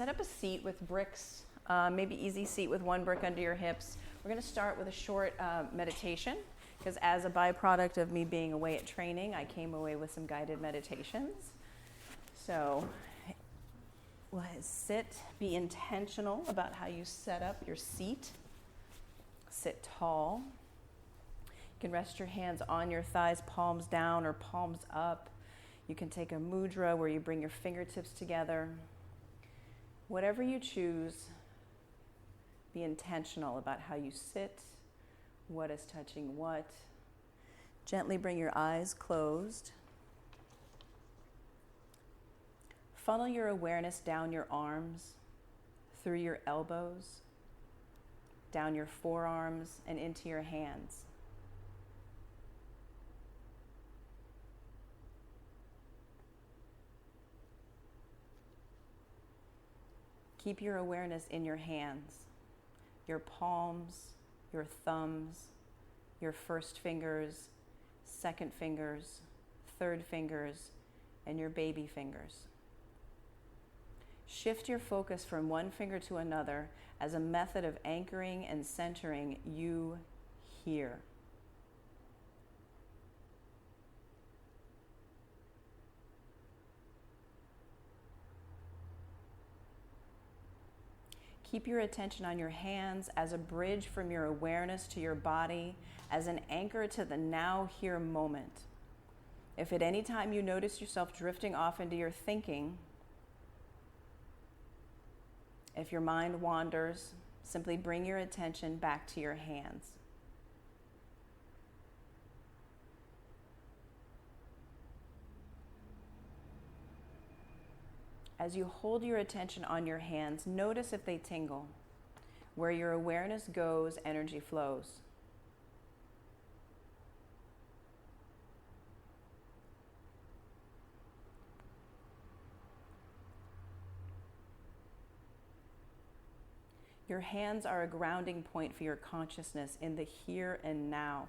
set up a seat with bricks, maybe easy seat with one brick under your hips. We're going to start with a short meditation, because as a byproduct of me being away at training, I came away with some guided meditations. So sit, be intentional about how you set up your seat. Sit tall. You can rest your hands on your thighs, palms down or palms up. You can take a mudra where you bring your fingertips together. Whatever you choose, be intentional about how you sit, what is touching what. Gently bring your eyes closed. Funnel your awareness down your arms, through your elbows, down your forearms, and into your hands. Keep your awareness in your hands, your palms, your thumbs, your first fingers, second fingers, third fingers, and your baby fingers. Shift your focus from one finger to another as a method of anchoring and centering you here. Keep your attention on your hands as a bridge from your awareness to your body, as an anchor to the now here moment. If at any time you notice yourself drifting off into your thinking, if your mind wanders, simply bring your attention back to your hands. As you hold your attention on your hands, notice if they tingle. Where your awareness goes, energy flows. Your hands are a grounding point for your consciousness in the here and now.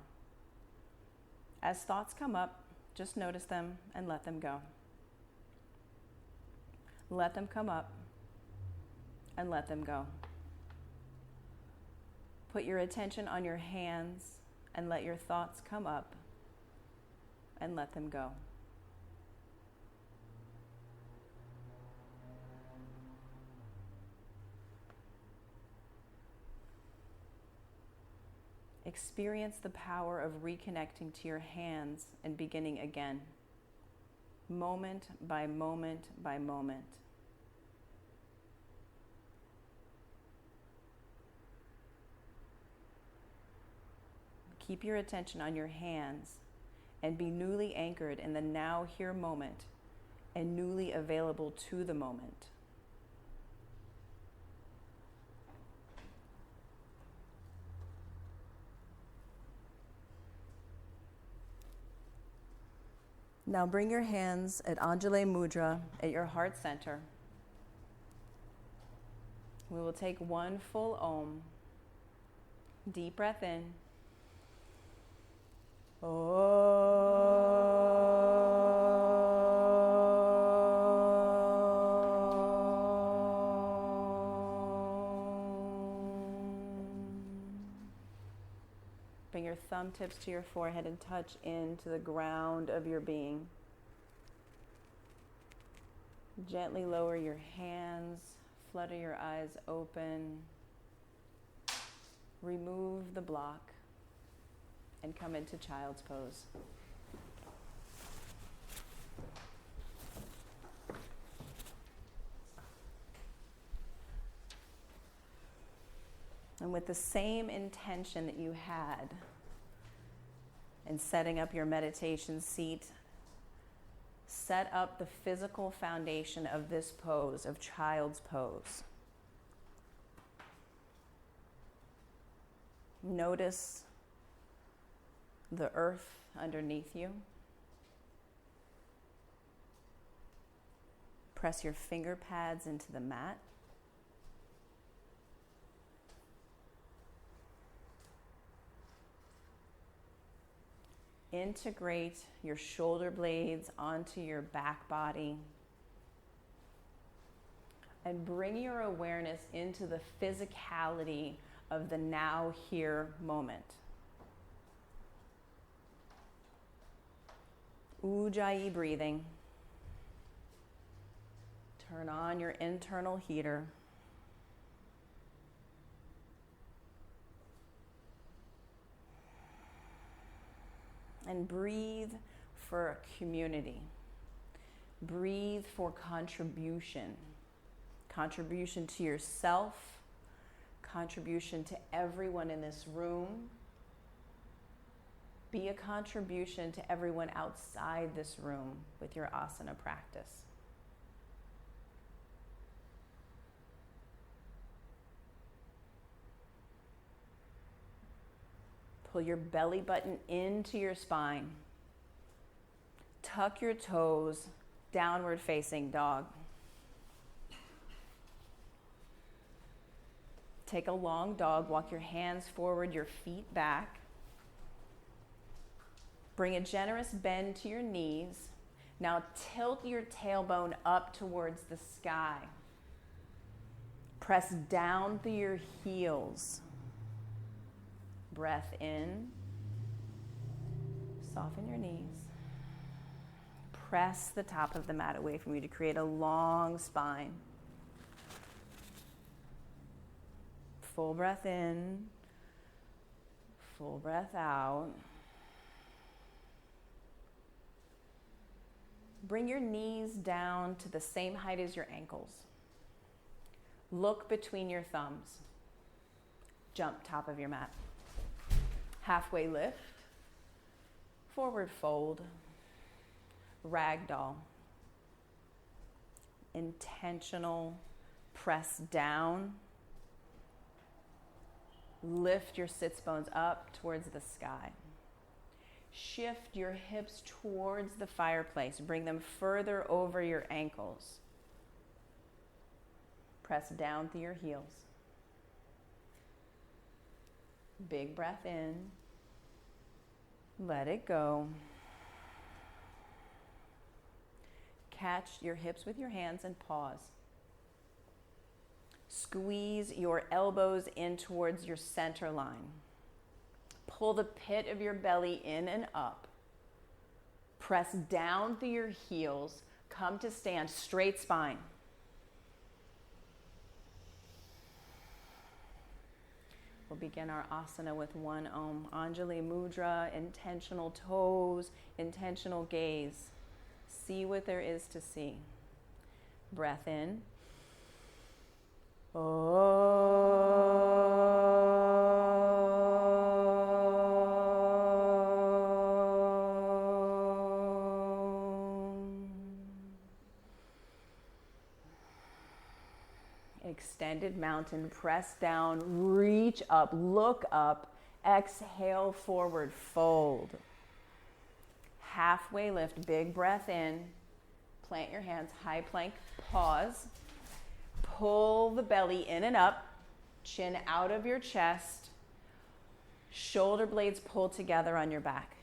As thoughts come up, just notice them and let them go. Let them come up and let them go. Put your attention on your hands and let your thoughts come up and let them go. Experience the power of reconnecting to your hands and beginning again, moment by moment by moment. Keep your attention on your hands and be newly anchored in the now here moment and newly available to the moment. Now bring your hands at Anjali Mudra at your heart center. We will take one full Om. Deep breath in. Bring your thumb tips to your forehead and touch into the ground of your being. Gently lower your hands, flutter your eyes open, remove the block, and come into child's pose. And with the same intention that you had in setting up your meditation seat, set up the physical foundation of this pose, of child's pose. Notice the earth underneath you. Press your finger pads into the mat. Integrate your shoulder blades onto your back body. And bring your awareness into the physicality of the now, here moment. Ujjayi breathing. Turn on your internal heater. And breathe for community. Breathe for contribution. Contribution to yourself. Contribution to everyone in this room. Be a contribution to everyone outside this room with your asana practice. Pull your belly button into your spine. Tuck your toes, downward facing dog. Take a long dog, walk your hands forward, your feet back. Bring a generous bend to your knees. Now tilt your tailbone up towards the sky. Press down through your heels. Breath in. Soften your knees. Press the top of the mat away from you to create a long spine. Full breath in. Full breath out. Bring your knees down to the same height as your ankles. Look between your thumbs. Jump top of your mat. Halfway lift. Forward fold. Ragdoll. Intentional press down. Lift your sits bones up towards the sky. Shift your hips towards the fireplace. Bring them further over your ankles. Press down through your heels. Big breath in. Let it go. Catch your hips with your hands and pause. Squeeze your elbows in towards your center line. Pull the pit of your belly in and up. Press down through your heels. Come to stand, straight spine. We'll begin our asana with one Om. Anjali Mudra, intentional toes, intentional gaze. See what there is to see. Breath in. Extended mountain, press down, reach up, look up, exhale forward, fold. Halfway lift, big breath in, plant your hands, high plank, pause. Pull the belly in and up, chin out of your chest, shoulder blades pull together on your back.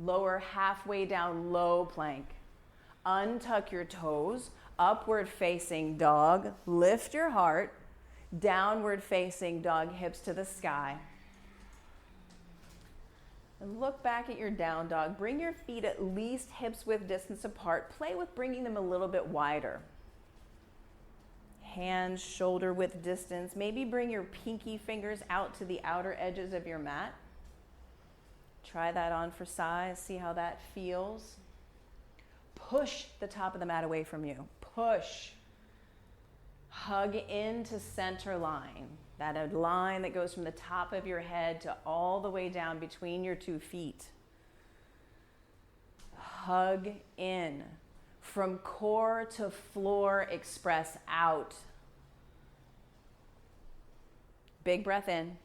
Lower halfway down, low plank. Untuck your toes, upward facing dog, lift your heart, downward facing dog, hips to the sky. And look back at your down dog. Bring your feet at least hips width distance apart. Play with bringing them a little bit wider. Hands shoulder width distance. Maybe bring your pinky fingers out to the outer edges of your mat. Try that on for size. See how that feels. Push the top of the mat away from you. Push. Hug into center line. That line that goes from the top of your head to all the way down between your 2 feet. Hug in. From core to floor, express out. Big breath in.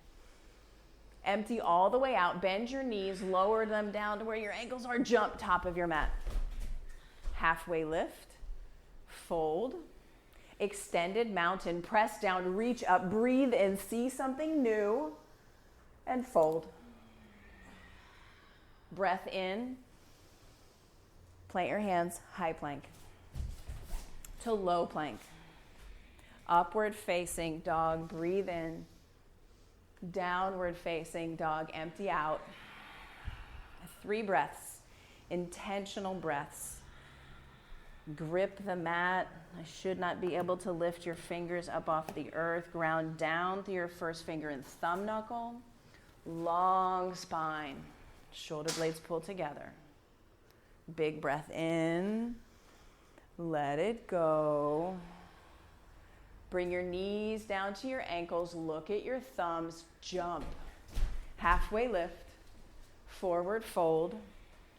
Empty all the way out. Bend your knees, lower them down to where your ankles are. Jump top of your mat. Halfway lift. Fold. Extended mountain. Press down, reach up, breathe in, see something new, and fold. Breath in. Plant your hands, high plank to low plank. Upward facing dog, breathe in. Downward facing dog, empty out. 3 breaths, intentional breaths. Grip the mat. I should not be able to lift your fingers up off the earth. Ground down through your first finger and thumb knuckle. Long spine. Shoulder blades pull together. Big breath in. Let it go. Bring your knees down to your ankles. Look at your thumbs. Jump. Halfway lift. Forward fold.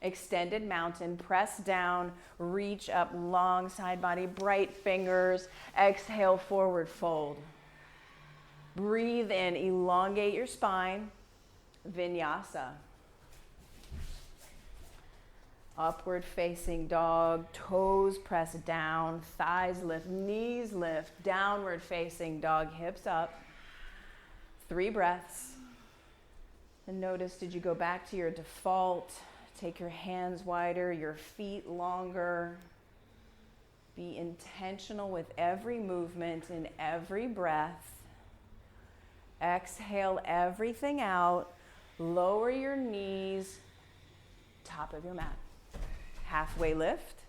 Extended mountain. Press down. Reach up. Long side body. Bright fingers. Exhale. Forward fold. Breathe in. Elongate your spine. Vinyasa. Upward facing dog, toes press down, thighs lift, knees lift, downward facing dog, hips up. 3 breaths. And notice, did you go back to your default? Take your hands wider, your feet longer. Be intentional with every movement and every breath. Exhale everything out. Lower your knees, top of your mat. Halfway lift,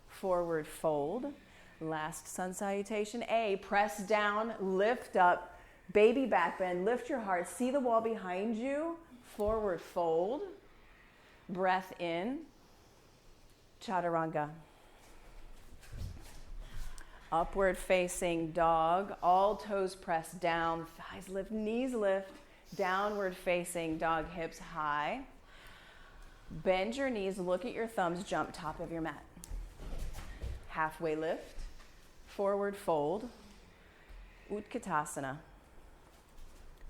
forward fold. Last sun salutation, A. Press down, lift up, baby back bend, lift your heart, see the wall behind you, forward fold. Breath in, chaturanga. Upward facing dog, all toes press down, thighs lift, knees lift, downward facing dog, hips high. Bend your knees, look at your thumbs, jump top of your mat. Halfway lift, forward fold, Utkatasana.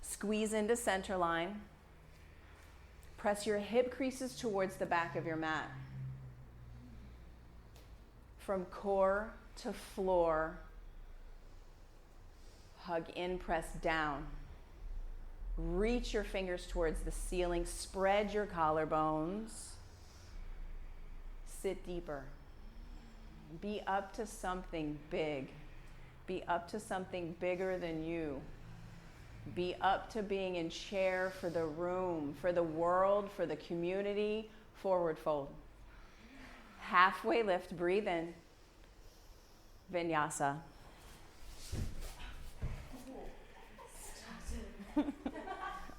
Squeeze into center line. Press your hip creases towards the back of your mat. From core to floor, hug in, press down. Reach your fingers towards the ceiling. Spread your collarbones. Sit deeper. Be up to something big. Be up to something bigger than you. Be up to being in chair for the room, for the world, for the community. Forward fold. Halfway lift. Breathe in. Vinyasa.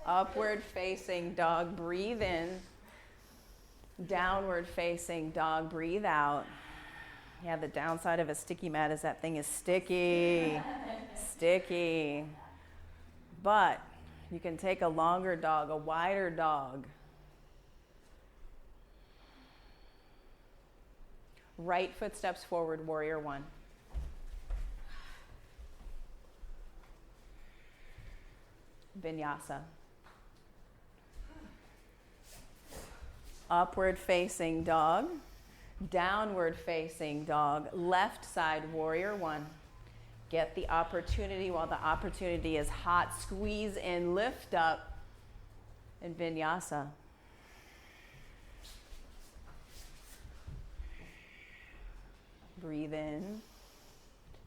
Upward facing dog, breathe in. Downward facing dog, breathe out. Yeah, the downside of a sticky mat is that thing is sticky. Sticky. But you can take a longer dog, a wider dog. Right foot steps forward, warrior 1. Vinyasa. Upward facing dog, downward facing dog, left side warrior 1. Get the opportunity while the opportunity is hot. Squeeze in, lift up, and vinyasa. Breathe in,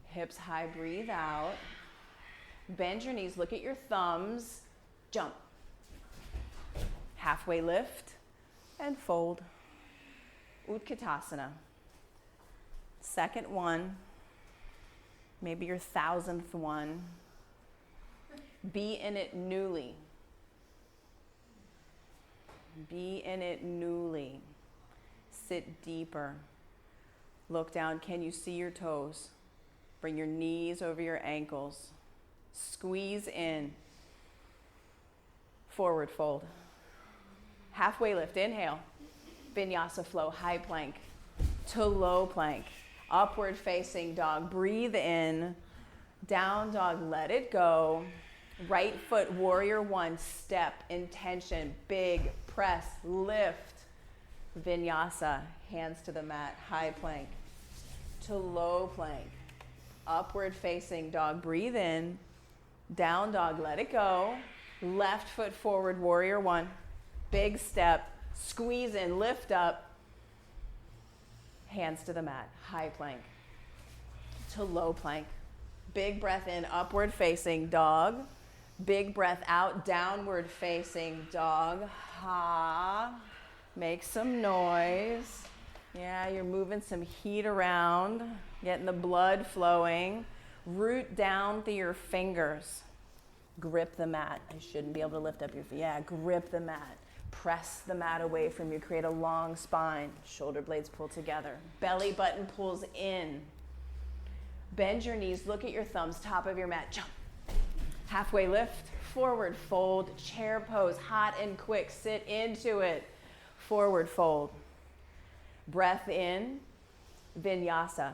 hips high, breathe out. Bend your knees, look at your thumbs, jump. Halfway lift and fold. Utkatasana. Second one, maybe your 1000th one. Be in it newly. Be in it newly. Sit deeper. Look down. Can you see your toes? Bring your knees over your ankles. Squeeze in. Forward fold. Halfway lift. Inhale. Vinyasa flow. High plank to low plank. Upward facing dog. Breathe in. Down dog. Let it go. Right foot. Warrior 1. Step. Intention. Big. Press. Lift. Vinyasa. Hands to the mat. High plank to low plank. Upward facing dog. Breathe in. Down dog. Let it go. Left foot forward. Warrior 1. Big step. Squeeze in. Lift up. Hands to the mat. High plank to low plank. Big breath in, upward facing dog. Big breath out, downward facing dog. Ha. Make some noise. Yeah, you're moving some heat around, getting the blood flowing. Root down through your fingers. Grip the mat. I shouldn't be able to lift up your feet. Yeah, grip the mat. Press the mat away from you. Create a long spine. Shoulder blades pull together. Belly button pulls in. Bend your knees. Look at your thumbs. Top of your mat. Jump. Halfway lift. Forward fold. Chair pose. Hot and quick. Sit into it. Forward fold. Breath in. Vinyasa.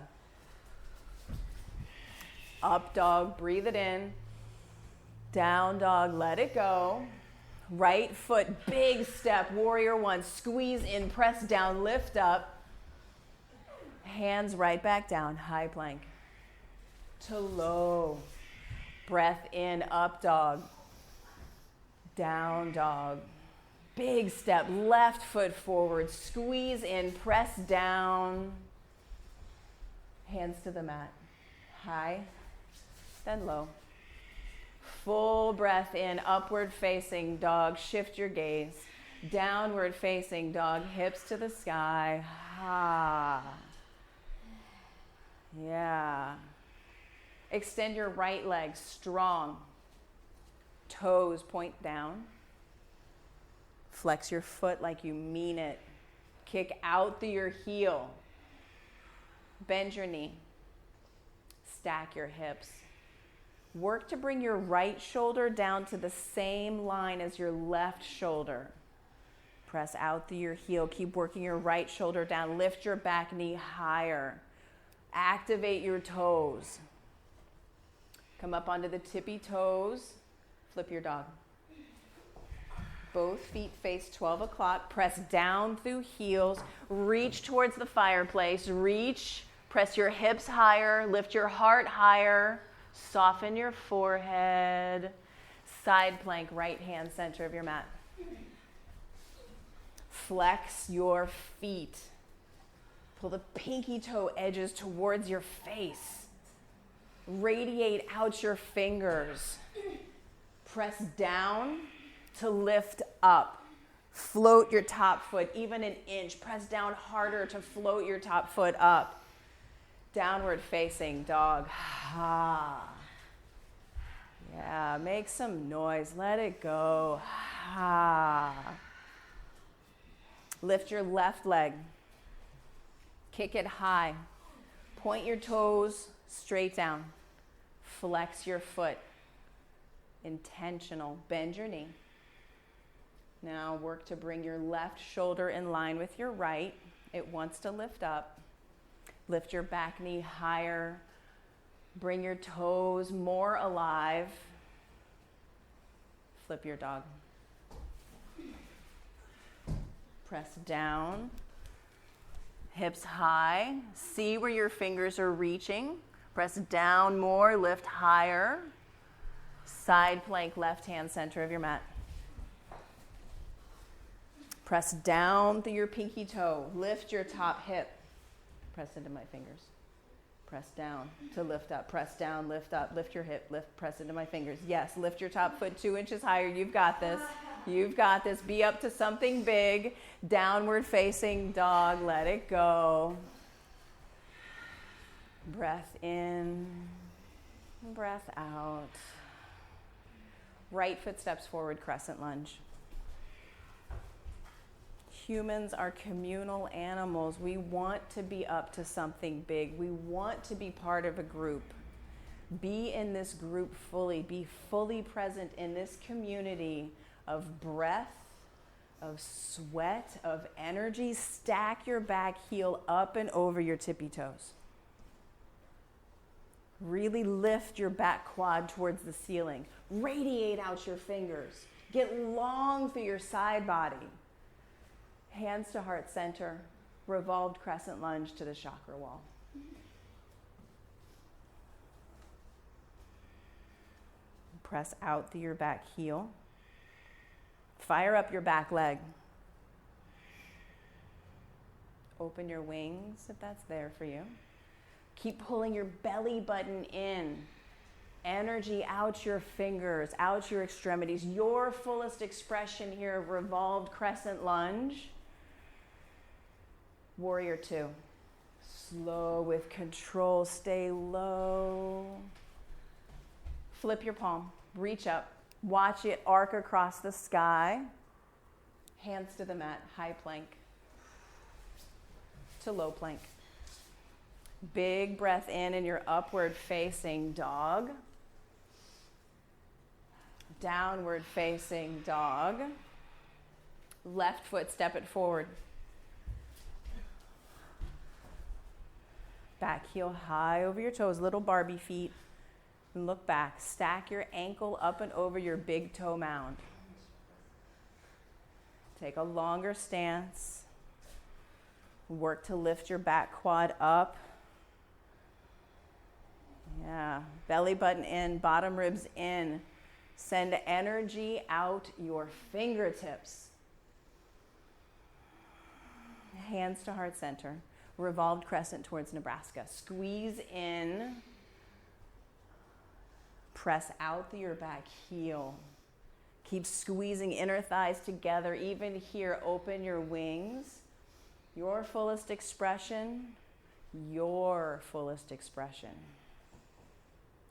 Up dog. Breathe it in. Down dog. Let it go. Right foot, big step, warrior one. Squeeze in, press down, lift up. Hands right back down, high plank. To low. Breath in, up dog. Down dog. Big step, left foot forward. Squeeze in, press down. Hands to the mat. High, then low. Full breath in, upward facing dog. Shift your gaze. Downward facing dog, hips to the sky. Ha. Yeah. Extend your right leg strong. Toes point down. Flex your foot like you mean it. Kick out through your heel. Bend your knee. Stack your hips. Work to bring your right shoulder down to the same line as your left shoulder. Press out through your heel. Keep working your right shoulder down. Lift your back knee higher. Activate your toes. Come up onto the tippy toes. Flip your dog. Both feet face 12 o'clock. Press down through heels. Reach towards the fireplace. Reach. Press your hips higher. Lift your heart higher. Soften your forehead. Side plank, right hand center of your mat. Flex your feet. Pull the pinky toe edges towards your face. Radiate out your fingers. Press down to lift up. Float your top foot even an inch. Press down harder to float your top foot up. Downward facing dog. Ha. Yeah, make some noise. Let it go. Ha. Lift your left leg. Kick it high. Point your toes straight down. Flex your foot. Intentional. Bend your knee. Now work to bring your left shoulder in line with your right. It wants to lift up. Lift your back knee higher. Bring your toes more alive. Flip your dog. Press down. Hips high. See where your fingers are reaching. Press down more. Lift higher. Side plank, left hand center of your mat. Press down through your pinky toe. Lift your top hip. Press into my fingers. Press down to lift up. Press down, lift up. Lift your hip. Lift, press into my fingers. Yes, lift your top foot 2 inches higher. You've got this. You've got this. Be up to something big. Downward facing dog. Let it go. Breath in. Breath out. Right foot steps forward, crescent lunge. Humans are communal animals. We want to be up to something big. We want to be part of a group. Be in this group fully. Be fully present in this community of breath, of sweat, of energy. Stack your back heel up and over your tippy toes. Really lift your back quad towards the ceiling. Radiate out your fingers. Get long through your side body. Hands to heart center, revolved crescent lunge to the chakra wall. Press out through your back heel. Fire up your back leg. Open your wings if that's there for you. Keep pulling your belly button in. energy out your fingers, out your extremities. Your fullest expression here, revolved crescent lunge. Warrior two. Slow with control, stay low. Flip your palm, reach up, watch it arc across the sky. Hands to the mat, high plank to low plank. Big breath in your upward facing dog. Downward facing dog. Left foot, step it forward. Back heel high over your toes, little Barbie feet. And look back. Stack your ankle up and over your big toe mound. Take a longer stance. Work to lift your back quad up. Yeah. Belly button in, bottom ribs in. Send energy out your fingertips. Hands to heart center. Revolved crescent towards Nebraska. Squeeze in. Press out through your back heel. Keep squeezing inner thighs together. Even here, open your wings. Your fullest expression. Your fullest expression.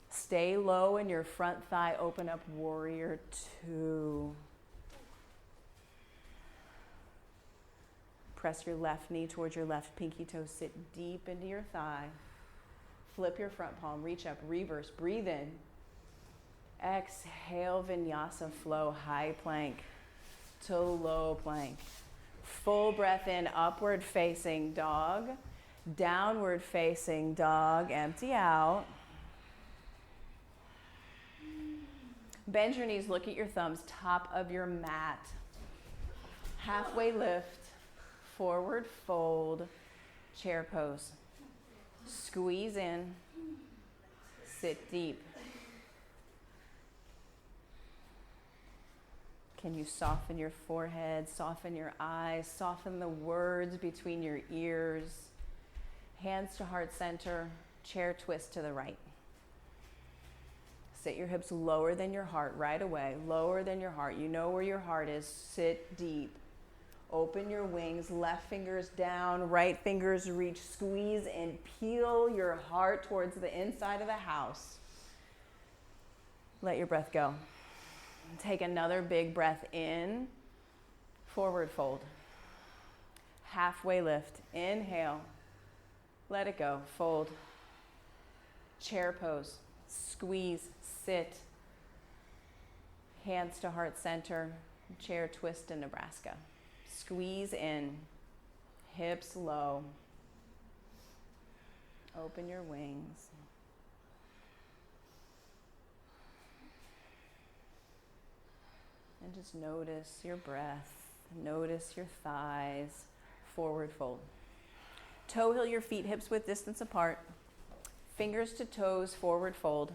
Stay low in your front thigh. Open up warrior two. Press your left knee towards your left pinky toe. Sit deep into your thigh. Flip your front palm. Reach up. Reverse. Breathe in. Exhale. Vinyasa flow. High plank to low plank. Full breath in. Upward facing dog. Downward facing dog. Empty out. Bend your knees. Look at your thumbs. Top of your mat. Halfway lift. Forward fold, chair pose. Squeeze in, sit deep. Can you soften your forehead, soften your eyes, soften the words between your ears? Hands to heart center, chair twist to the right. Sit your hips lower than your heart right away, lower than your heart. You know where your heart is, sit deep. Open your wings, left fingers down, right fingers reach, squeeze and peel your heart towards the inside of the house. Let your breath go. Take another big breath in, forward fold. Halfway lift, inhale, let it go, fold. Chair pose, squeeze, sit. Hands to heart center, chair twist in Nebraska. Squeeze in, hips low. Open your wings. And just notice your breath. Notice your thighs. Forward fold. Toe heel your feet, hips width distance apart. Fingers to toes, forward fold.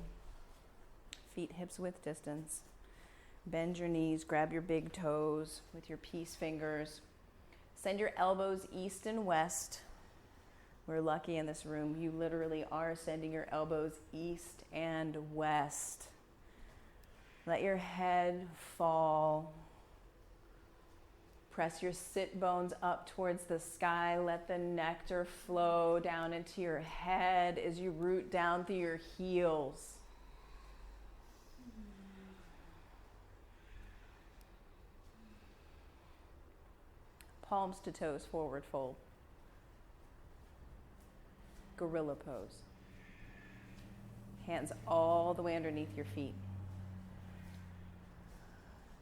Feet hips width distance. Bend your knees, grab your big toes with your peace fingers. Send your elbows east and west. We're lucky in this room. You literally are sending your elbows east and west. Let your head fall. Press your sit bones up towards the sky. Let the nectar flow down into your head as you root down through your heels. Palms to toes, forward fold. Gorilla pose. Hands all the way underneath your feet.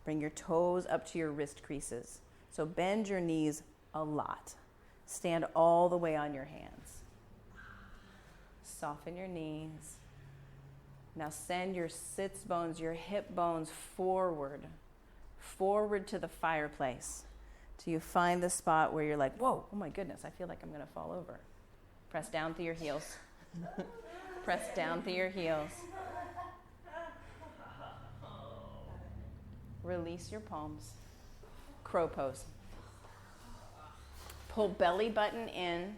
Bring your toes up to your wrist creases. So bend your knees a lot. Stand all the way on your hands. Soften your knees. Now send your sits bones, your hip bones forward. Forward to the fireplace. Till you find the spot where you're like, whoa, oh my goodness, I feel like I'm gonna fall over. Press down through your heels. Press down through your heels. Release your palms. Crow pose. Pull belly button in,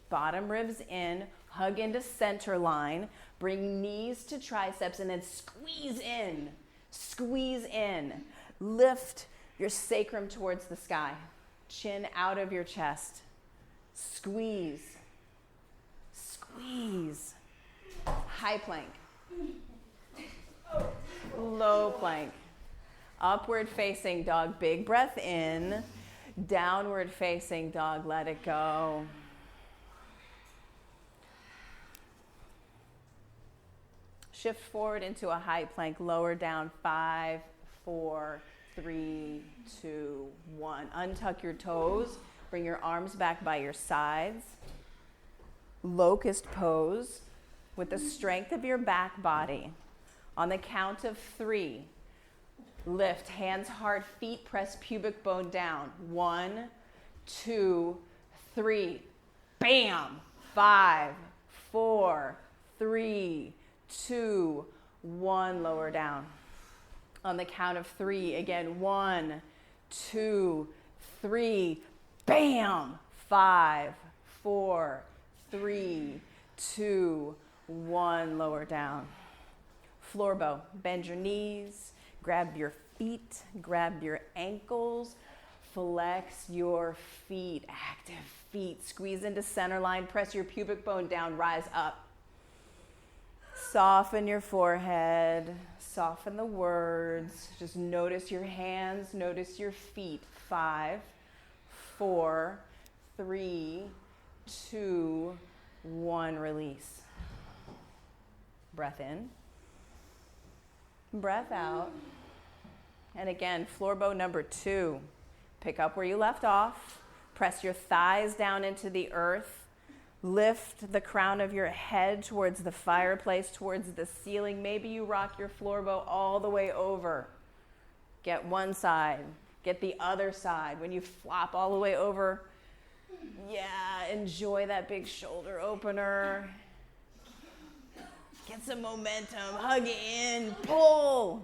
bottom ribs in, Hug into center line. Bring knees to triceps and then squeeze in. Squeeze in. Lift your sacrum towards the sky. Chin out of your chest. Squeeze. Squeeze. High plank. Low plank. Upward facing dog. Big breath in. Downward facing dog. Let it go. Shift forward into a high plank. Lower down. 5, 4, 3, 2, 1. Untuck your toes. Bring your arms back by your sides. Locust pose with the strength of your back body. On the count of 3, lift, hands hard, feet press pubic bone down. 1, 2, 3. Bam! 5, 4, 3, 2, 1. Lower down. On the count of 3, again, 1, 2, 3. Bam! 5, 4, 3, 2, 1. Lower down. Floor bow. Bend your knees. Grab your feet. Grab your ankles. Flex your feet. Active feet. Squeeze into center line. Press your pubic bone down. Rise up. Soften your forehead. Soften the words. Just notice your hands. Notice your feet. 5, 4, 3, 2, 1. Release. Breath in. Breath out. And again, floor bow number 2. Pick up where you left off. Press your thighs down into the earth. Lift the crown of your head towards the fireplace, towards the ceiling. Maybe you rock your floor bow all the way over. Get one side. Get the other side. When you flop all the way over, yeah, enjoy that big shoulder opener. Get some momentum. Hug it in. Pull.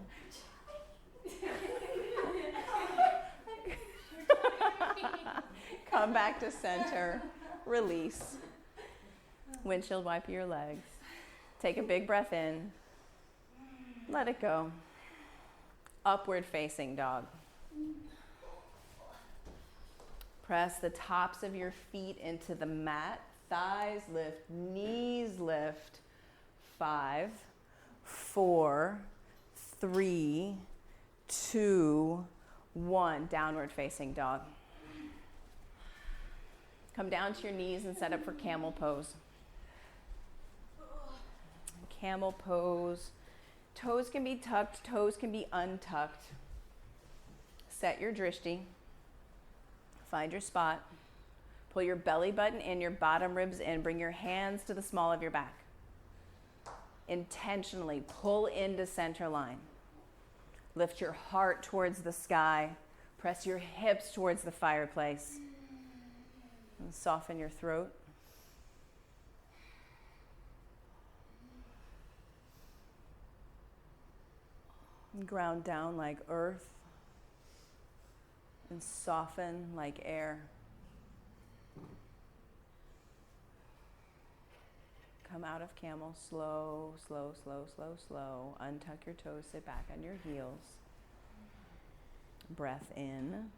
Come back to center. Release. Windshield wipe your legs. Take a big breath in. Let it go. Upward facing dog. Press the tops of your feet into the mat. Thighs lift. Knees lift. 5, 4, 3, 2, 1. Downward facing dog. Come down to your knees and set up for camel pose. Camel pose. Toes can be tucked, toes can be untucked. Set your drishti. Find your spot. Pull your belly button in, your bottom ribs in. Bring your hands to the small of your back. Intentionally pull into center line. Lift your heart towards the sky. Press your hips towards the fireplace. And soften your throat. And ground down like earth. And soften like air. Come out of camel, slow, slow, slow, slow, slow. Untuck your toes, sit back on your heels. Breath in.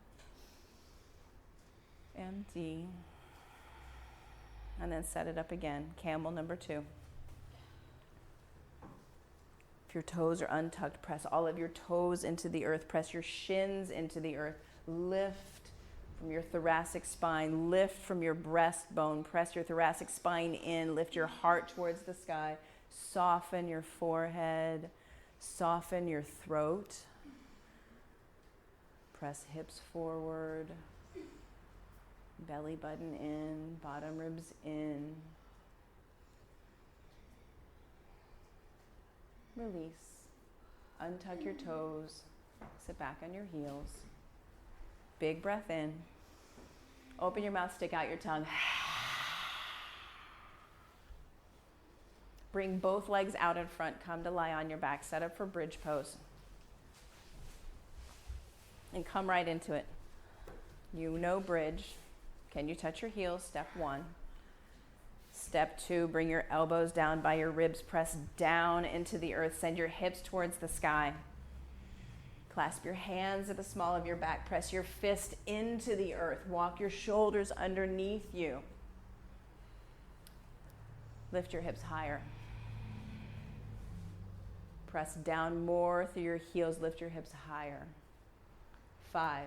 Empty. And then set it up again. Camel number 2. If your toes are untucked, press all of your toes into the earth. Press your shins into the earth. Lift from your thoracic spine. Lift from your breastbone. Press your thoracic spine in. Lift your heart towards the sky. Soften your forehead. Soften your throat. Press hips forward. Belly button in. Bottom ribs in. Release. Untuck your toes. Sit back on your heels. Big breath in. Open your mouth, stick out your tongue. Bring both legs out in front. Come to lie on your back. Set up for bridge pose. And come right into it. You know bridge. Can you touch your heels? Step 1. Step 2, bring your elbows down by your ribs. Press down into the earth. Send your hips towards the sky. Clasp your hands at the small of your back. Press your fist into the earth. Walk your shoulders underneath you. Lift your hips higher. Press down more through your heels. Lift your hips higher. 5,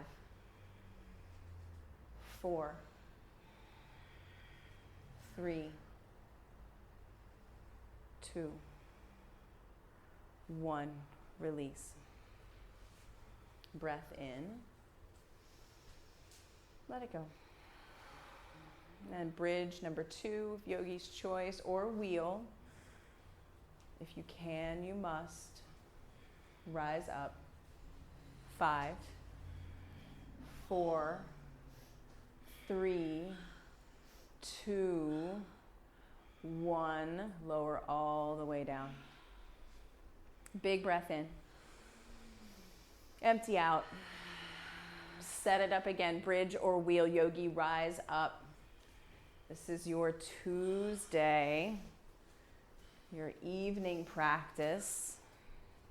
4, 3, 2, 1. Release. Breath in. Let it go. And bridge number 2, yogi's choice, or wheel. If you can, you must. Rise up. 5, 4, 3, 2, 1. Lower all the way down. Big breath in. Empty out. Set it up again. Bridge or wheel, yogi, rise up. This is your Tuesday, your evening practice.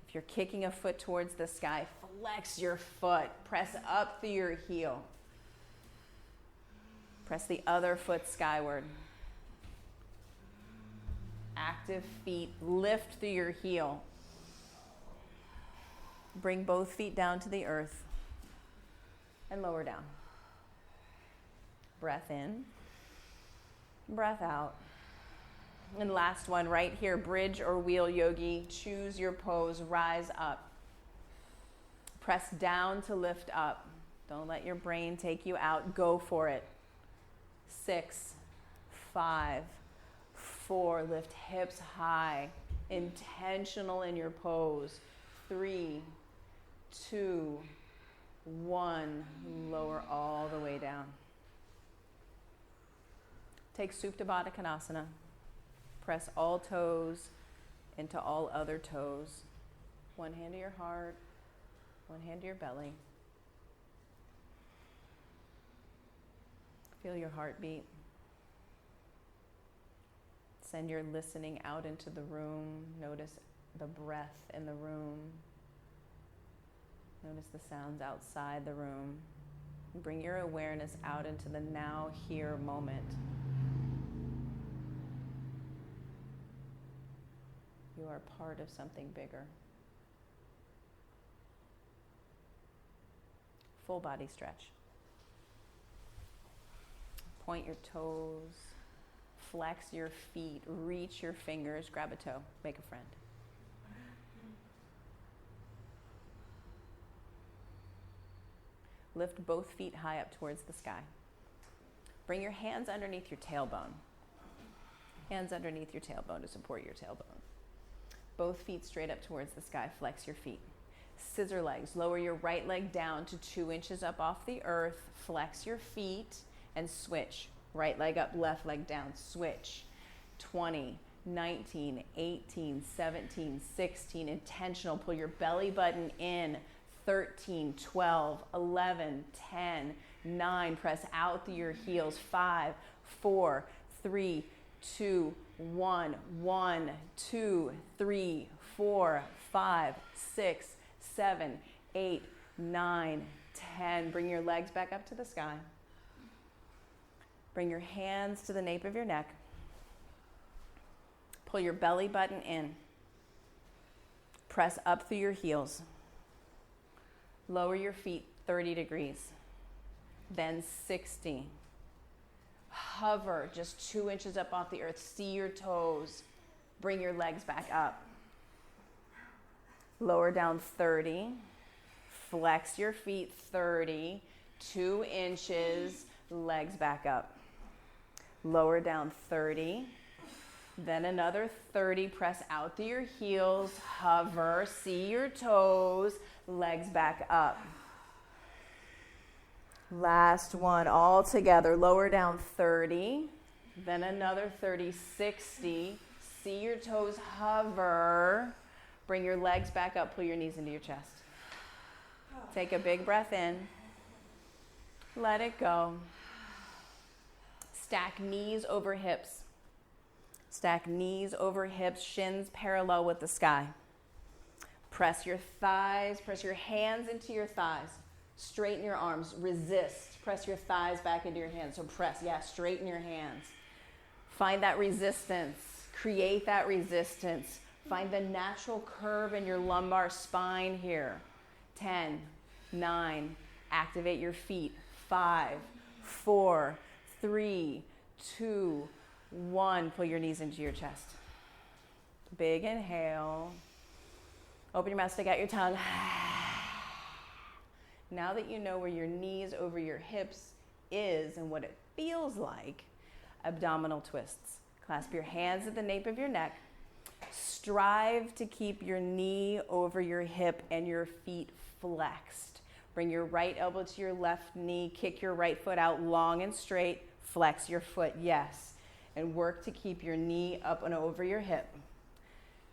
If you're kicking a foot towards the sky, flex your foot. Press up through your heel. Press the other foot skyward. Active feet, lift through your heel. Bring both feet down to the earth and lower down. Breath in, breath out. And last one right here, bridge or wheel, yogi. Choose your pose, rise up. Press down to lift up. Don't let your brain take you out. Go for it. 6, 5, 4. Lift hips high. Intentional in your pose. 3, 2, 1. Lower all the way down. Take Supta Baddha Konasana. Press all toes into all other toes. One hand to your heart, one hand to your belly. Feel your heartbeat. Send your listening out into the room. Notice the breath in the room. Notice the sounds outside the room. Bring your awareness out into the now, here moment. You are part of something bigger. Full body stretch. Point your toes, flex your feet, reach your fingers, grab a toe, make a friend. Lift both feet high up towards the sky. Bring your hands underneath your tailbone. Hands underneath your tailbone to support your tailbone. Both feet straight up towards the sky. Flex your feet. Scissor legs. Lower your right leg down to 2 inches up off the earth. Flex your feet and switch. Right leg up, left leg down. Switch. 20, 19, 18, 17, 16. Intentional. Pull your belly button in. 13, 12, 11, 10, 9. Press out through your heels. 5, 4, 3, 2, 1, 1, 2, 3, 4, 5, 6, 7, 8, 9, 10. Bring your legs back up to the sky. Bring your hands to the nape of your neck. Pull your belly button in. Press up through your heels. Lower your feet 30 degrees. Then 60. Hover just 2 inches up off the earth. See your toes. Bring your legs back up. Lower down 30. Flex your feet 30. 2 inches. Legs back up. Lower down 30. Then another 30. Press out through your heels. Hover. See your toes. Legs back up. Last one, all together. Lower down 30, then another 30, 60. See your toes, hover. Bring your legs back up, pull your knees into your chest. Take a big breath in. Let it go. Stack knees over hips. Stack knees over hips, shins parallel with the sky. Press your thighs, press your hands into your thighs. Straighten your arms, resist. Press your thighs back into your hands. So press, straighten your hands. Find that resistance. Create that resistance. Find the natural curve in your lumbar spine here. 10, 9, activate your feet. 5, 4, 3, 2, 1. Pull your knees into your chest. Big inhale. Open your mouth, stick out your tongue. Now that you know where your knees over your hips is and what it feels like, abdominal twists. Clasp your hands at the nape of your neck. Strive to keep your knee over your hip and your feet flexed. Bring your right elbow to your left knee. Kick your right foot out long and straight. Flex your foot, yes. And work to keep your knee up and over your hip.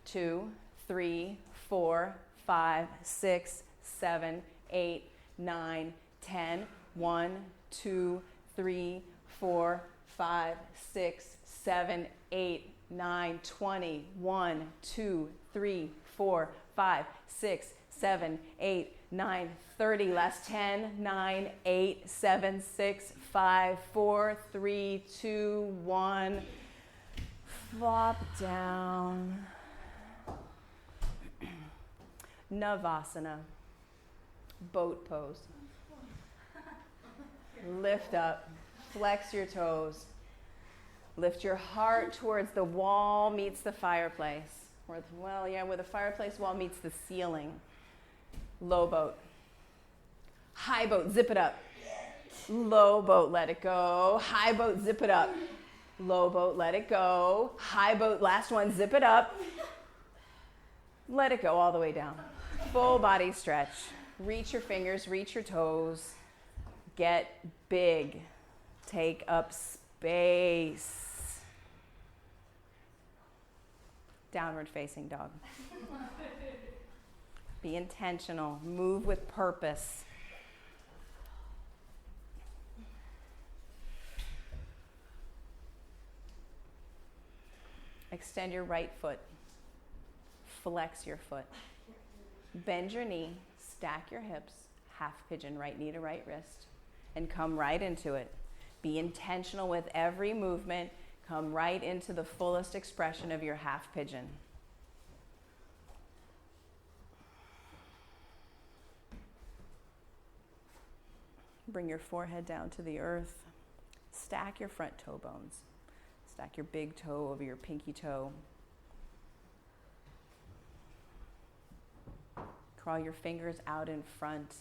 2, 3, 4, 5, 6, 7, 8, 9, 10. 1, 2, 3, 4, 5, 6, 7, 8, 9, 20. 1, 2, 3, 4, 5, 6, 7, 8, 9, 30. Last 10, 9, 8, 7, 6, 5, 4, 3, 2, 1. Flop down. Navasana, boat pose. Lift up, flex your toes. Lift your heart towards the wall meets the fireplace. Where the fireplace wall meets the ceiling. Low boat. High boat, zip it up. Low boat, let it go. High boat, zip it up. Low boat, let it go. High boat, last one, zip it up. Let it go all the way down. Full body stretch. Reach your fingers, reach your toes. Get big. Take up space. Downward facing dog. Be intentional. Move with purpose. Extend your right foot. Flex your foot. Bend your knee. Stack your hips. Half pigeon, right knee to right wrist. And come right into it. Be intentional with every movement. Come right into the fullest expression of your half pigeon. Bring your forehead down to the earth. Stack your front toe bones. Stack your big toe over your pinky toe. Crawl your fingers out in front.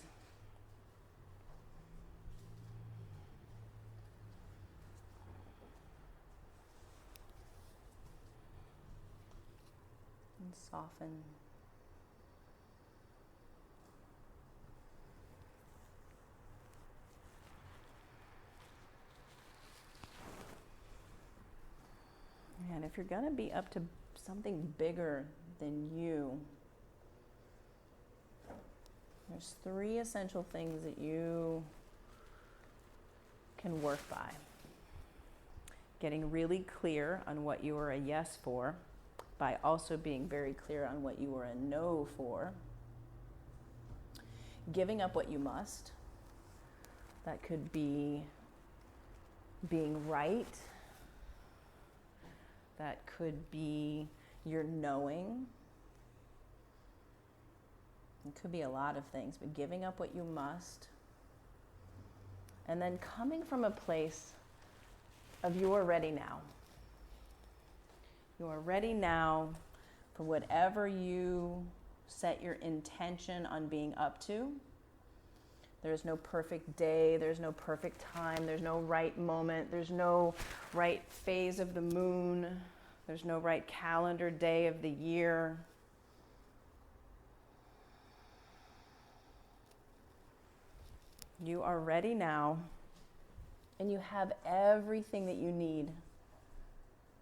And soften. And if you're going to be up to something bigger than you, there's 3 essential things that you can work by. Getting really clear on what you are a yes for, by also being very clear on what you are a no for. Giving up what you must. That could be being right. That could be your knowing. It could be a lot of things, but giving up what you must. And then coming from a place of you are ready now. You are ready now for whatever you set your intention on being up to. There's no perfect day, there's no perfect time, there's no right moment, there's no right phase of the moon, there's no right calendar day of the year. You are ready now, and you have everything that you need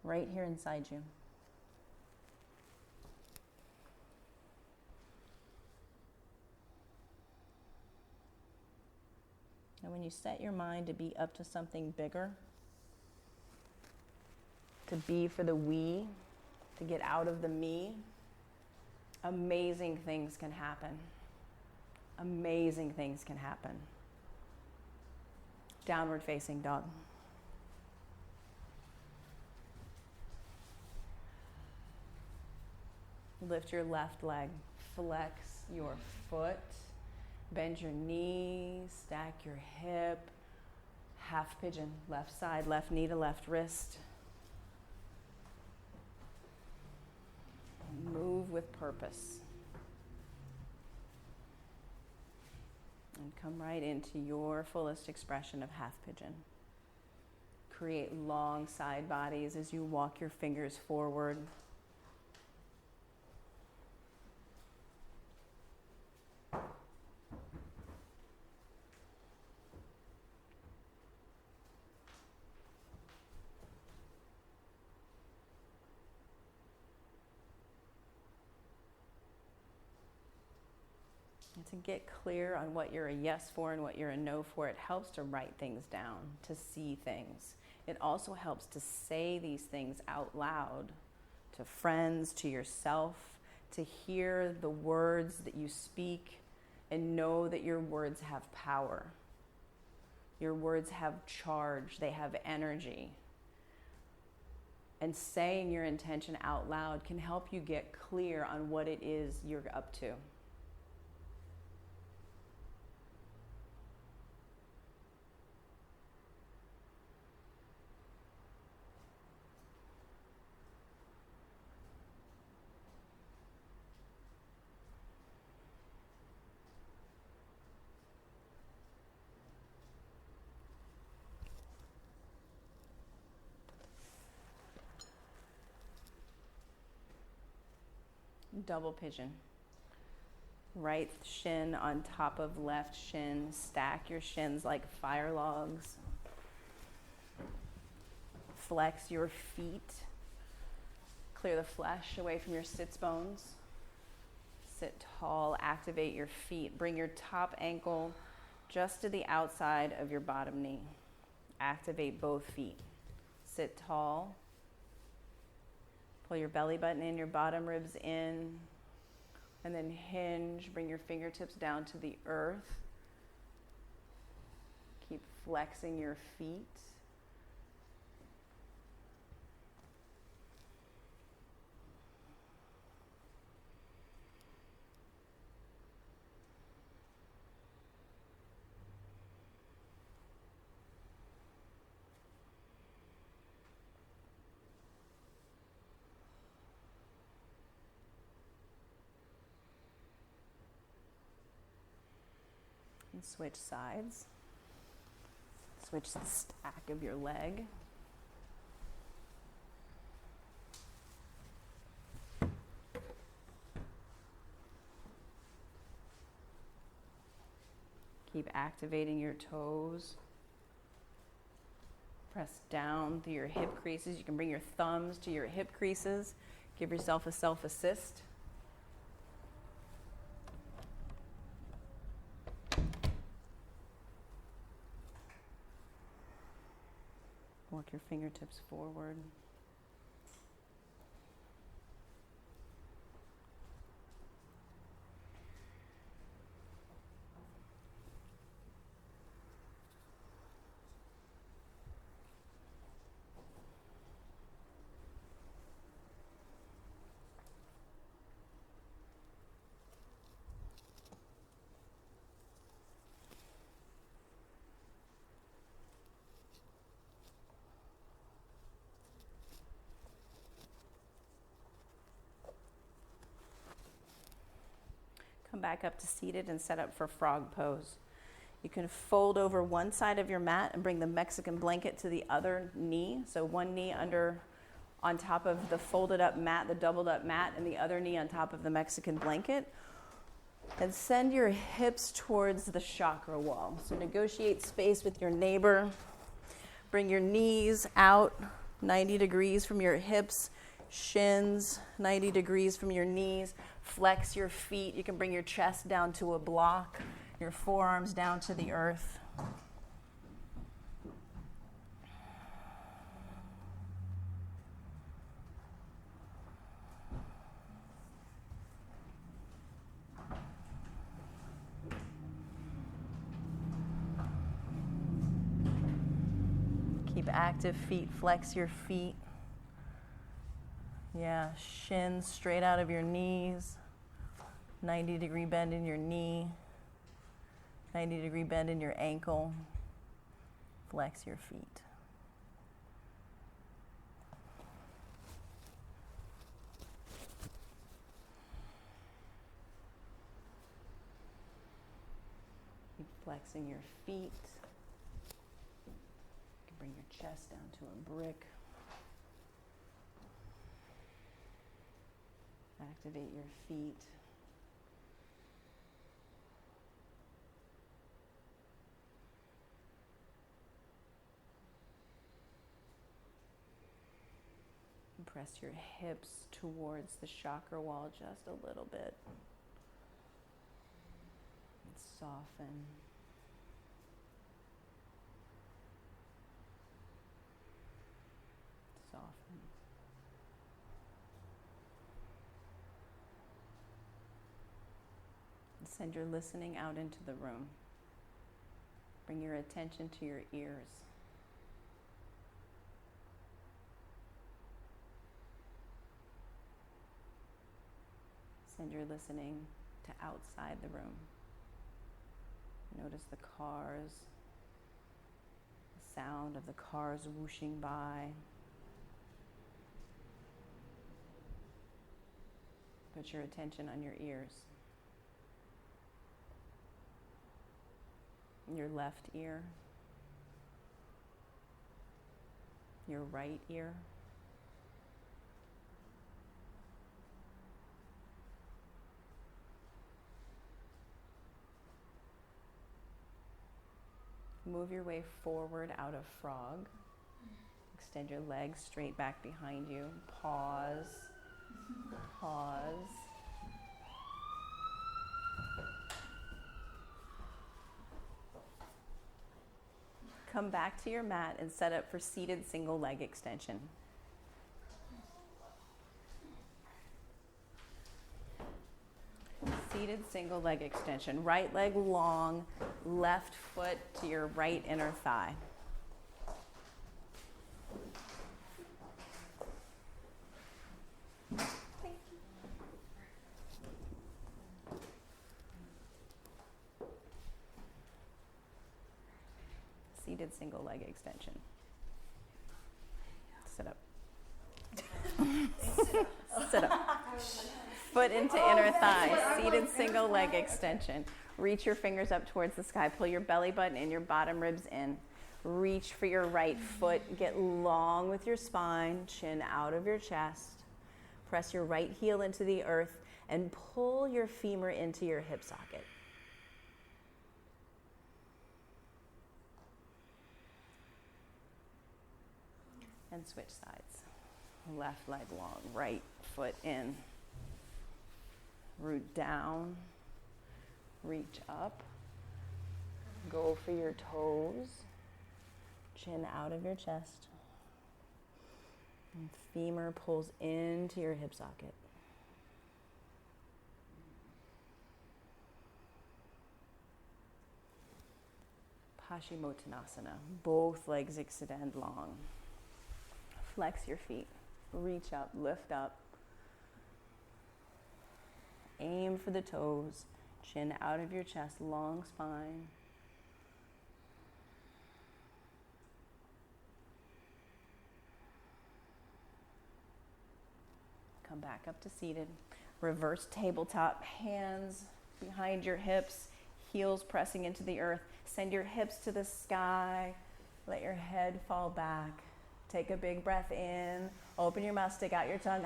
right here inside you. And when you set your mind to be up to something bigger, to be for the we, to get out of the me, amazing things can happen. Amazing things can happen. Downward facing dog. Lift your left leg, flex your foot, bend your knee, stack your hip, half pigeon, left side, left knee to left wrist. Move with purpose. And come right into your fullest expression of half pigeon. Create long side bodies as you walk your fingers forward. And to get clear on what you're a yes for and what you're a no for, it helps to write things down, to see things. It also helps to say these things out loud to friends, to yourself, to hear the words that you speak and know that your words have power. Your words have charge, they have energy. And saying your intention out loud can help you get clear on what it is you're up to. Double pigeon. Right shin on top of left shin. Stack your shins like fire logs. Flex your feet. Clear the flesh away from your sits bones. Sit tall, activate your feet. Bring your top ankle just to the outside of your bottom knee. Activate both feet. Sit tall. Pull your belly button in, your bottom ribs in, and then hinge. Bring your fingertips down to the earth. Keep flexing your feet. And switch sides. Switch the stack of your leg. Keep activating your toes. Press down through your hip creases. You can bring your thumbs to your hip creases. Give yourself a self-assist. Walk your fingertips forward. Come back up to seated and set up for frog pose. You can fold over one side of your mat and bring the Mexican blanket to the other knee. So one knee on top of the folded up mat, the doubled up mat, and the other knee on top of the Mexican blanket. And send your hips towards the chakra wall. So negotiate space with your neighbor. Bring your knees out 90 degrees from your hips, shins 90 degrees from your knees. Flex your feet. You can bring your chest down to a block, your forearms down to the earth. Keep active feet, flex your feet. Yeah, shins straight out of your knees. 90-degree bend in your knee. 90-degree bend in your ankle. Flex your feet. Keep flexing your feet. You can bring your chest down to a brick. Activate your feet. Press your hips towards the chakra wall just a little bit. And soften. Soften. And send your listening out into the room. Bring your attention to your ears. Send your listening to outside the room. Notice the cars, the sound of the cars whooshing by. Put your attention on your ears. Your left ear, your right ear, move your way forward out of frog. Extend your legs straight back behind you. Pause. Pause. Come back to your mat and set up for seated single leg extension. Seated single leg extension. Right leg long, left foot to your right inner thigh. Seated single leg extension. Sit up. Sit up. Foot into inner thigh. Seated single leg extension. Reach your fingers up towards the sky. Pull your belly button and your bottom ribs in. Reach for your right foot. Get long with your spine. Chin out of your chest. Press your right heel into the earth and pull your femur into your hip socket. And switch sides. Left leg long, right foot in. Root down, reach up. Go for your toes. Chin out of your chest. And femur pulls into your hip socket. Paschimottanasana. Both legs extend long. Flex your feet. Reach up, lift up. Aim for the toes. Chin out of your chest, long spine. Come back up to seated. Reverse tabletop. Hands behind your hips. Heels pressing into the earth. Send your hips to the sky. Let your head fall back. Take a big breath in. Open your mouth, stick out your tongue.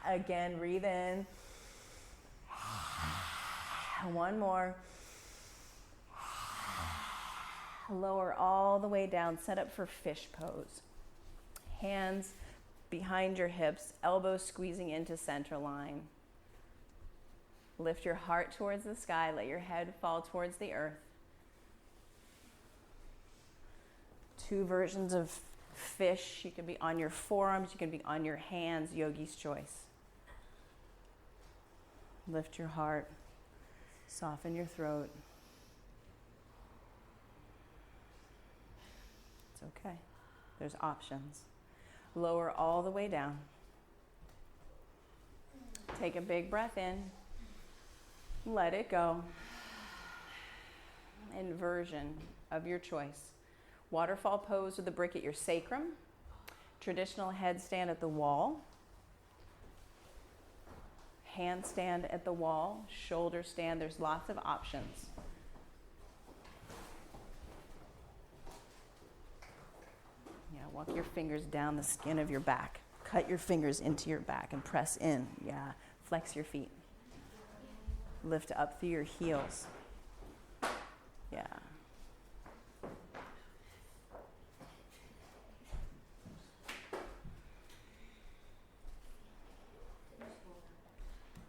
Again, breathe in. One more. Lower all the way down. Set up for fish pose. Hands behind your hips, elbows squeezing into center line. Lift your heart towards the sky. Let your head fall towards the earth. Two versions of fish. You can be on your forearms. You can be on your hands. Yogi's choice. Lift your heart. Soften your throat. It's okay. There's options. Lower all the way down. Take a big breath in. Let it go. Inversion of your choice. Waterfall pose with the brick at your sacrum. Traditional headstand at the wall. Handstand at the wall. Shoulder stand. There's lots of options. Yeah, walk your fingers down the skin of your back. Cut your fingers into your back and press in. Yeah, flex your feet. Lift up through your heels. Yeah.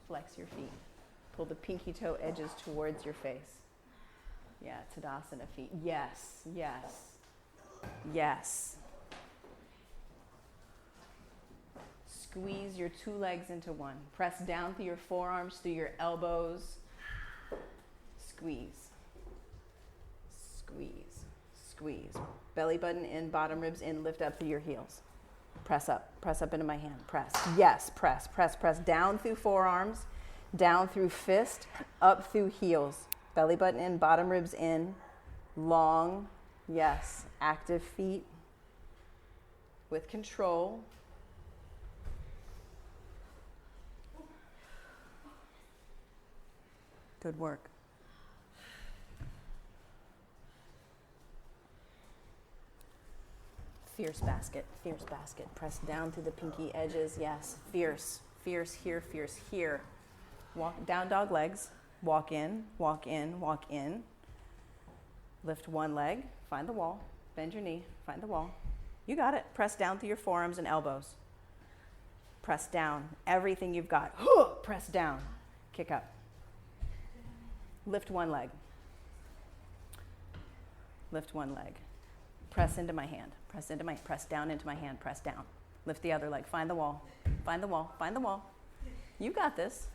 Flex your feet. Pull the pinky toe edges towards your face. Yeah, Tadasana feet. Yes, yes, yes. Squeeze your two legs into one. Press down through your forearms, through your elbows. Squeeze. Squeeze. Squeeze. Belly button in, bottom ribs in, lift up through your heels. Press up into my hand, press. Yes, press, press, press. Down through forearms, down through fist, up through heels. Belly button in, bottom ribs in, long, yes, active feet with control. Good work. Fierce basket, fierce basket. Press down through the pinky edges, yes. Fierce, fierce here, fierce here. Walk down dog legs. Walk in, walk in, walk in. Lift one leg, find the wall. Bend your knee, find the wall. You got it. Press down through your forearms and elbows. Press down, everything you've got. Press down, kick up. Lift one leg. Lift one leg. Press into my hand. Press down into my hand. Press down. Lift the other leg. Find the wall. Find the wall. Find the wall. You got this.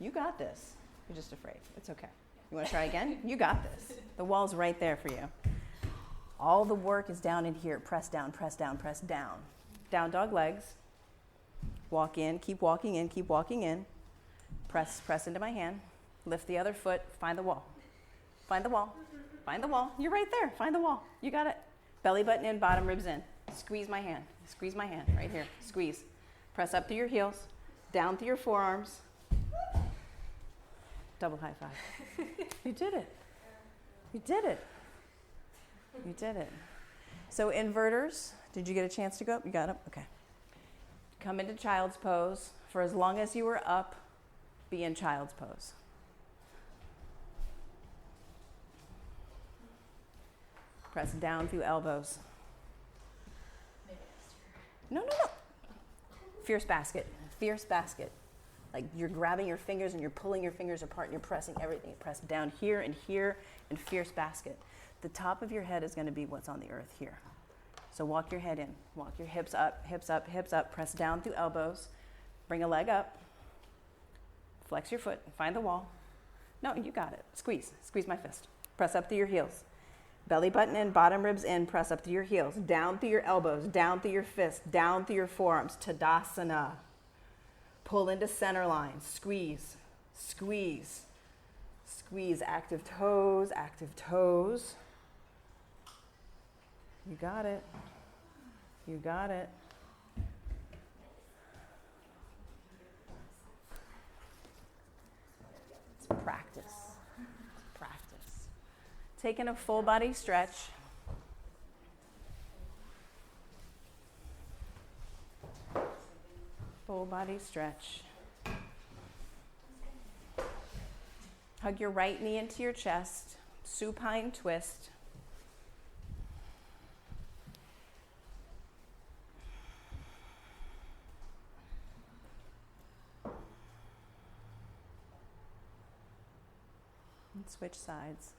You got this. You're just afraid. It's okay. You want to try again? You got this. The wall's right there for you. All the work is down in here. Press down, press down, press down. Down dog legs. Walk in. Keep walking in. Keep walking in. Press into my hand. Lift the other foot. Find the wall. Find the wall. Find the wall. You're right there. Find the wall. You got it. Belly button in, bottom ribs in. Squeeze my hand. Squeeze my hand right here. Squeeze. Press up through your heels. Down through your forearms. Double high five. You did it. You did it. You did it. So inverters, did you get a chance to go up? You got up? Okay. Come into child's pose. For as long as you were up, be in child's pose. Press down through elbows. No. Fierce basket. Fierce basket. Like you're grabbing your fingers and you're pulling your fingers apart and you're pressing everything. You press down here and fierce basket. The top of your head is going to be what's on the earth here. So walk your head in. Walk your hips up, hips up, hips up. Press down through elbows. Bring a leg up. Flex your foot. Find the wall. No, you got it. Squeeze. Squeeze my fist. Press up through your heels. Belly button in, bottom ribs in. Press up through your heels. Down through your elbows. Down through your fists. Down through your forearms. Tadasana. Pull into center line. Squeeze. Squeeze. Squeeze. Active toes. Active toes. You got it. You got it. It's practice. It's practice. Taking a full body stretch. Full body stretch. Hug your right knee into your chest. Supine twist. And switch sides.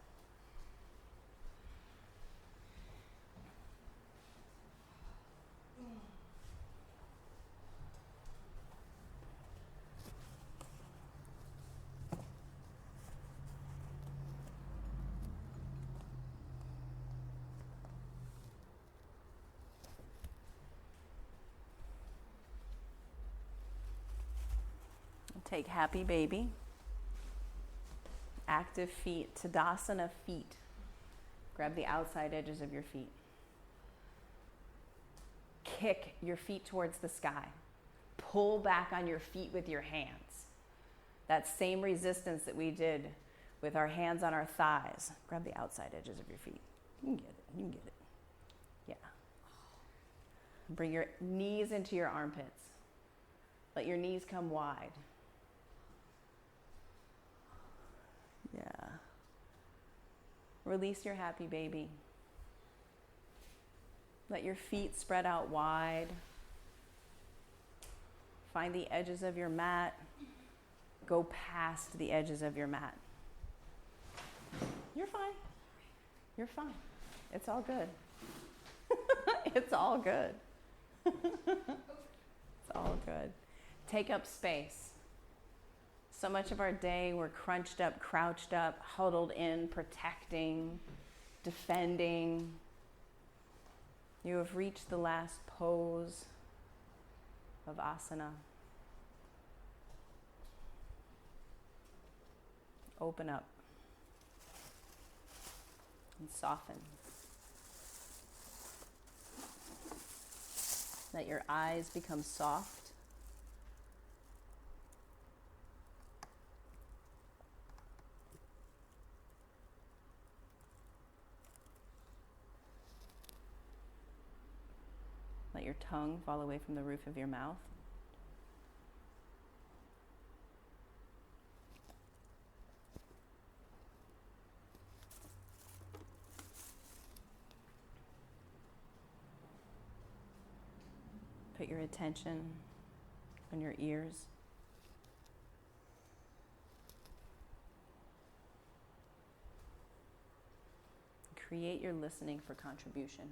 Take happy baby. Active feet, Tadasana feet. Grab the outside edges of your feet. Kick your feet towards the sky. Pull back on your feet with your hands. That same resistance that we did with our hands on our thighs. Grab the outside edges of your feet. You can get it. You can get it. Yeah. Bring your knees into your armpits. Let your knees come wide. Yeah. Release your happy baby. Let your feet spread out wide. Find the edges of your mat. Go past the edges of your mat. You're fine. You're fine. It's all good. It's all good. It's all good. Take up space. So much of our day we're crunched up, crouched up, huddled in, protecting, defending. You have reached the last pose of asana. Open up and soften. Let your eyes become soft. Let your tongue fall away from the roof of your mouth. Put your attention on your ears. Create your listening for contribution.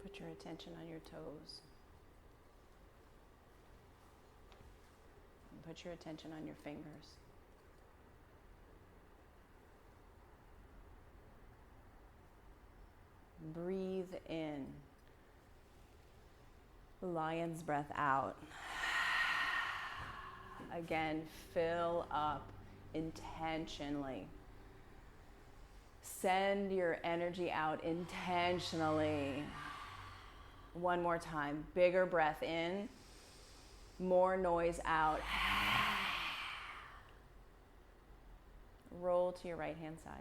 Put your attention on your toes. And put your attention on your fingers. Breathe in. Lion's breath out. Again, fill up intentionally. Send your energy out intentionally. One more time. Bigger breath in. More noise out. Roll to your right hand side.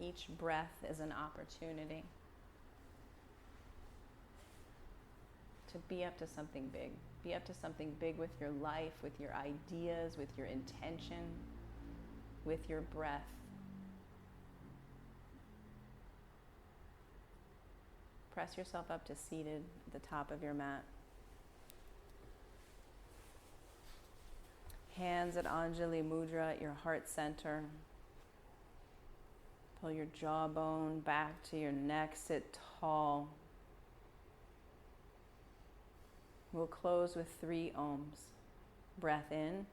Each breath is an opportunity to be up to something big. Be up to something big with your life, with your ideas, with your intention. with your breath. Press yourself up to seated at the top of your mat. Hands at Anjali Mudra at your heart center. Pull your jawbone back to your neck. Sit tall. We'll close with 3 ohms. Breath in.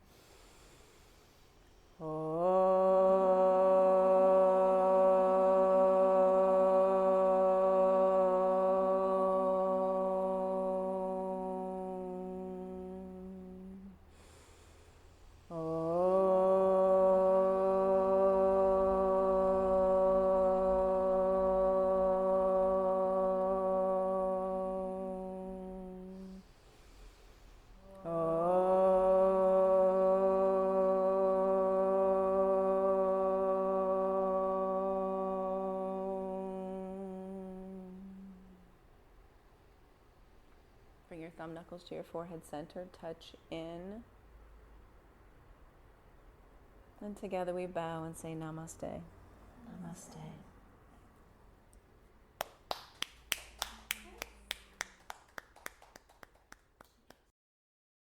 Bring your thumb knuckles to your forehead center, touch in. And together we bow and say namaste. Namaste.